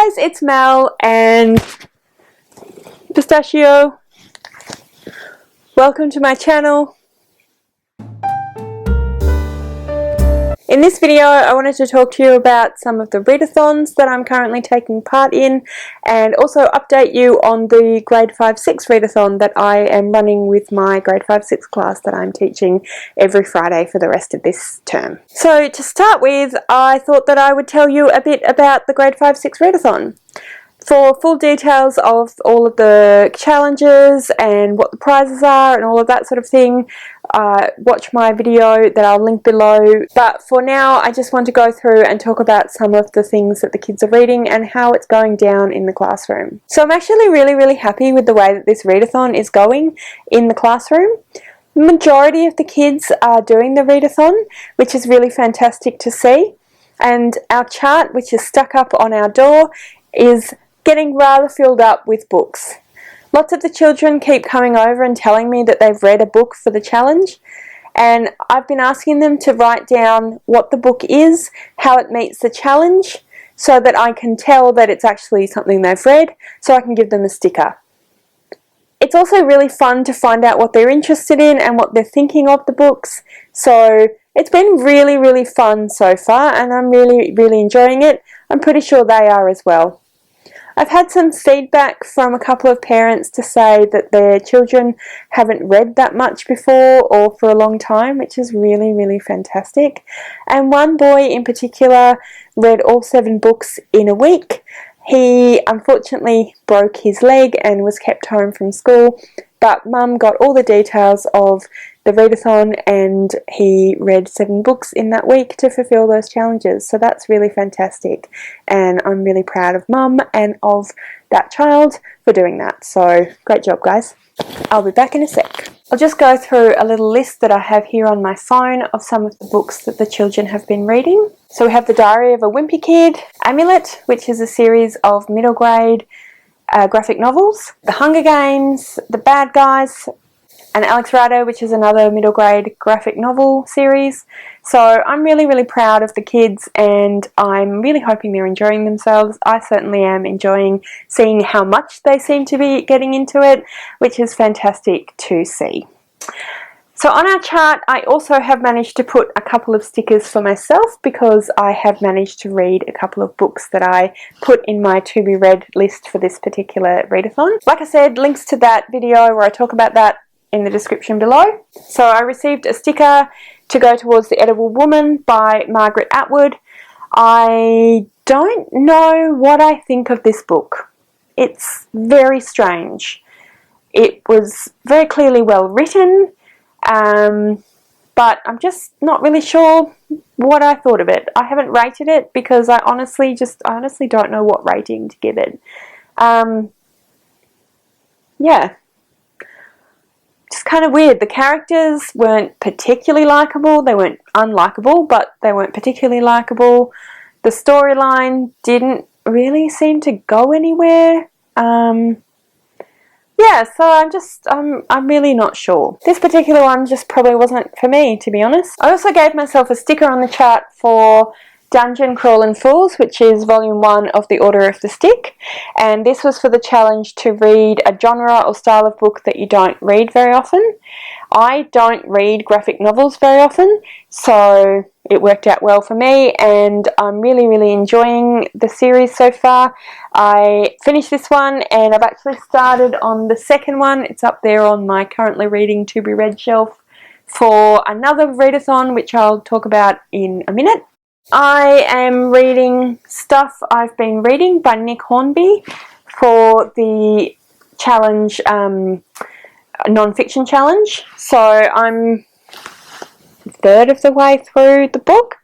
guys, it's Mel and Pistachio. Welcome to my channel. In this video I wanted to talk to you about some of the readathons that I'm currently taking part in, and also update you on the grade 5-6 readathon that I am running with my grade 5-6 class that I'm teaching every Friday for the rest of this term. So to start with, I thought that I would tell you a bit about the grade 5-6 readathon. For full details of all of the challenges and what the prizes are and all of that sort of thing, watch my video that I'll link below. But for now, I just want to go through and talk about some of the things that the kids are reading and how it's going down in the classroom. So I'm actually really happy with the way that this readathon is going in the classroom. The majority of the kids are doing the readathon, which is really fantastic to see. And our chart, which is stuck up on our door, is getting rather filled up with books. Lots of the children keep coming over and telling me that they've read a book for the challenge, and I've been asking them to write down what the book is, how it meets the challenge, so that I can tell that it's actually something they've read, so I can give them a sticker. It's also really fun to find out what they're interested in and what they're thinking of the books, so it's been really fun so far, and I'm really enjoying it. I'm pretty sure they are as well. I've had some feedback from a couple of parents to say that their children haven't read that much before or for a long time, which is really fantastic. And one boy in particular read all 7 books in a week. He unfortunately broke his leg and was kept home from school, but Mum got all the details of the readathon and he read 7 books in that week to fulfill those challenges. So that's really fantastic, and I'm really proud of Mum and of that child for doing that. So great job, guys. I'll be back in a sec. I'll just go through a little list that I have here on my phone of some of the books that the children have been reading. So we have The Diary of a Wimpy Kid, Amulet, which is a series of middle grade graphic novels, The Hunger Games, The Bad Guys, and Alex Rider, which is another middle grade graphic novel series. So I'm really proud of the kids, and I'm really hoping they're enjoying themselves. I certainly am enjoying seeing how much they seem to be getting into it, which is fantastic to see. So on our chart, I also have managed to put a couple of stickers for myself because I have managed to read a couple of books that I put in my to be read list for this particular readathon. Like I said, links to that video where I talk about that in the description below. So I received a sticker to go towards The Edible Woman by Margaret Atwood. I don't know what I think of this book. It's very strange. It was very clearly well written, but I'm just not really sure what I thought of it. I haven't rated it because I honestly don't know what rating to give it. Yeah. Just kind of weird. The characters weren't particularly likable. They weren't unlikable, but they weren't particularly likable. The storyline didn't really seem to go anywhere. Yeah, so I'm really not sure. This particular one just probably wasn't for me, to be honest. I also gave myself a sticker on the chart for Dungeon Crawlin' Fools, which is volume 1 of The Order of the Stick, and this was for the challenge to read a genre or style of book that you don't read very often. I don't read graphic novels very often, so it worked out well for me, and I'm really enjoying the series so far. I finished this one and I've actually started on the second one. It's up there on my currently reading to be read shelf for another readathon, which I'll talk about in a minute. I am reading stuff I've been reading by Nick Hornby for the challenge, non-fiction challenge. So I'm a third of the way through the book.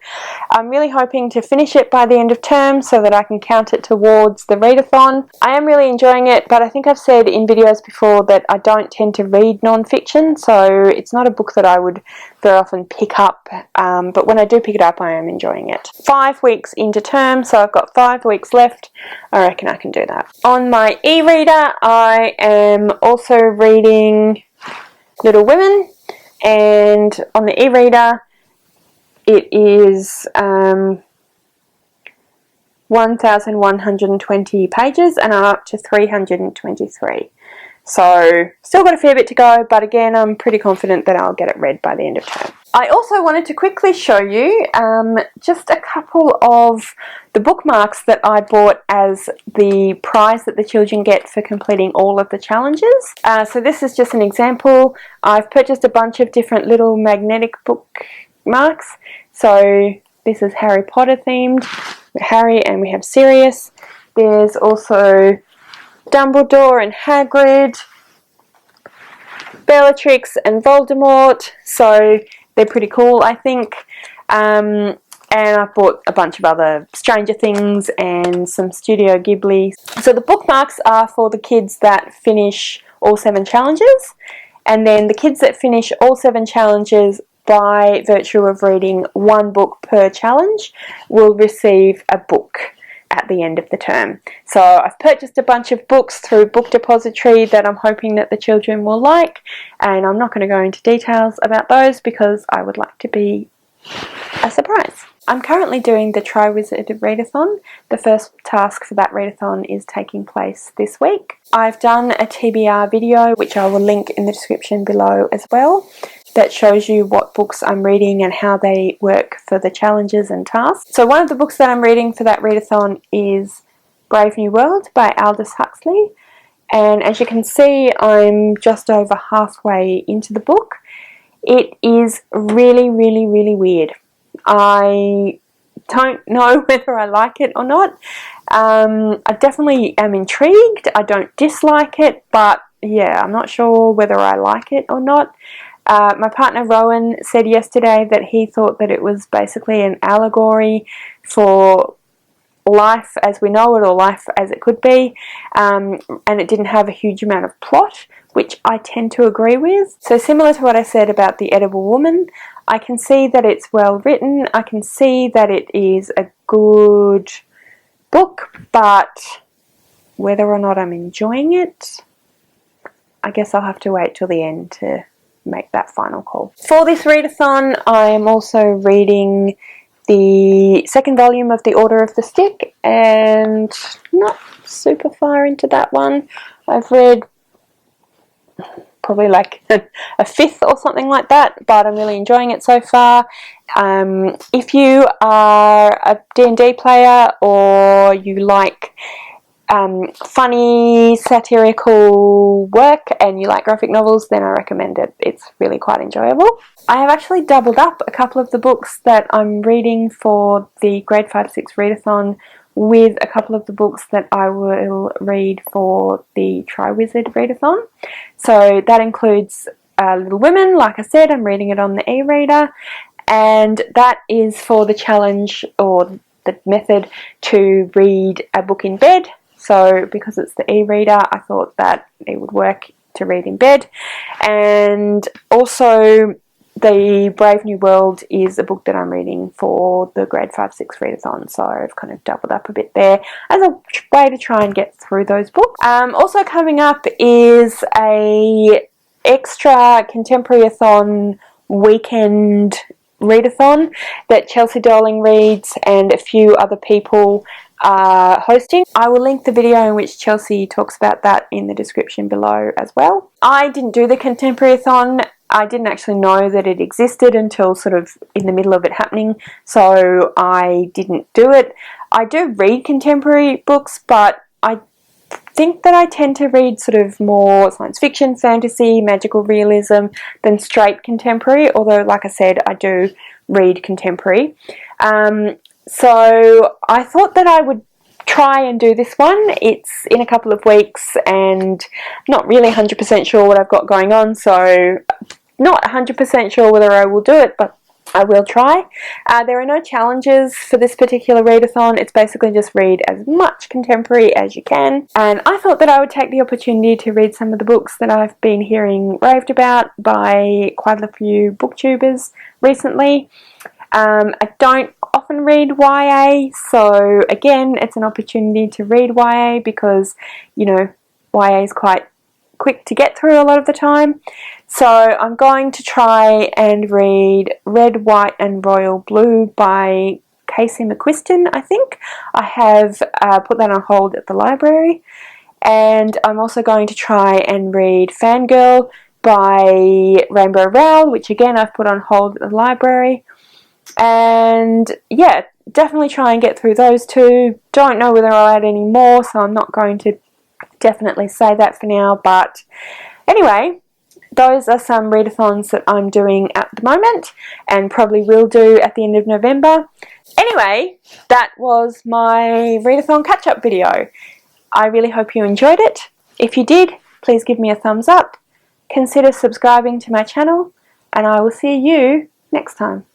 I'm really hoping to finish it by the end of term so that I can count it towards the readathon. I am really enjoying it, but I think I've said in videos before that I don't tend to read non-fiction, so it's not a book that I would very often pick up, but when I do pick it up I am enjoying it. 5 weeks into term, so I've got 5 weeks left. I reckon I can do that. On my e-reader I am also reading Little Women, and on the e-reader it is 1,120 pages and I'm up to 323. So still got a fair bit to go, but again, I'm pretty confident that I'll get it read by the end of term. I also wanted to quickly show you just a couple of the bookmarks that I bought as the prize that the children get for completing all of the challenges. So this is just an example. I've purchased a bunch of different little magnetic bookmarks. So this is Harry Potter themed, Harry, and we have Sirius. There's also Dumbledore and Hagrid, Bellatrix and Voldemort, so they're pretty cool, I think. And I've bought a bunch of other Stranger Things and some Studio Ghibli. So the bookmarks are for the kids that finish all 7 challenges, and then the kids that finish all 7 challenges by virtue of reading 1 book per challenge will receive a book at the end of the term. So I've purchased a bunch of books through Book Depository that I'm hoping that the children will like, and I'm not going to go into details about those because I would like to be a surprise. I'm currently doing the Triwizzardathon. The first task for that readathon is taking place this week. I've done a TBR video, which I will link in the description below as well, that shows you what books I'm reading and how they work for the challenges and tasks. So one of the books that I'm reading for that readathon is Brave New World by Aldous Huxley. And as you can see, I'm just over halfway into the book. It is really, really, really weird. I don't know whether I like it or not. I definitely am intrigued. I don't dislike it, but yeah, I'm not sure whether I like it or not. My partner Rowan said yesterday that he thought that it was basically an allegory for life as we know it, or life as it could be, and it didn't have a huge amount of plot, which I tend to agree with. So similar to what I said about The Edible Woman, I can see that it's well written, I can see that it is a good book, but whether or not I'm enjoying it, I guess I'll have to wait till the end to make that final call. For this readathon, I am also reading the 2nd volume of The Order of the Stick, and not super far into that one. I've read probably like a 5th or something like that, but I'm really enjoying it so far. If you are a D&D player or you like funny satirical work and you like graphic novels, then I recommend it. It's really quite enjoyable. I have actually doubled up a couple of the books that I'm reading for the Grade 5/6 readathon with a couple of the books that I will read for the Triwizard readathon. So that includes Little Women. Like I said, I'm reading it on the e-reader, and that is for the challenge or the method to read a book in bed. So because it's the e-reader, I thought that it would work to read in bed. And also the Brave New World is a book that I'm reading for the Grade 5/6 readathon, so I've kind of doubled up a bit there as a way to try and get through those books. Also coming up is a extra Contemporary-athon Weekend Readathon that Chelsea Darling reads and a few other people are hosting. I will link the video in which Chelsea talks about that in the description below as well. I didn't do the Contemporary-athon. I didn't actually know that it existed until sort of in the middle of it happening, so I didn't do it. I do read contemporary books, but I think that I tend to read sort of more science fiction, fantasy, magical realism than straight contemporary, although like I said, I do read contemporary. So I thought that I would try and do this one. It's in a couple of weeks and not really 100% sure what I've got going on, so not 100% sure whether I will do it, but I will try. There are no challenges for this particular readathon. It's basically just read as much contemporary as you can, and I thought that I would take the opportunity to read some of the books that I've been hearing raved about by quite a few booktubers recently. I don't often read YA, so again, it's an opportunity to read YA because, you know, YA is quite quick to get through a lot of the time. So I'm going to try and read Red, White and Royal Blue by Casey McQuiston, I think. I have put that on hold at the library, and I'm also going to try and read Fangirl by Rainbow Rowell, which again I've put on hold at the library. And yeah, definitely try and get through those two. Don't know whether I'll add any more, so I'm not going to definitely say that for now. But anyway, those are some readathons that I'm doing at the moment and probably will do at the end of November. Anyway, that was my readathon catch-up video. I really hope you enjoyed it. If you did, please give me a thumbs up. Consider subscribing to my channel, and I will see you next time.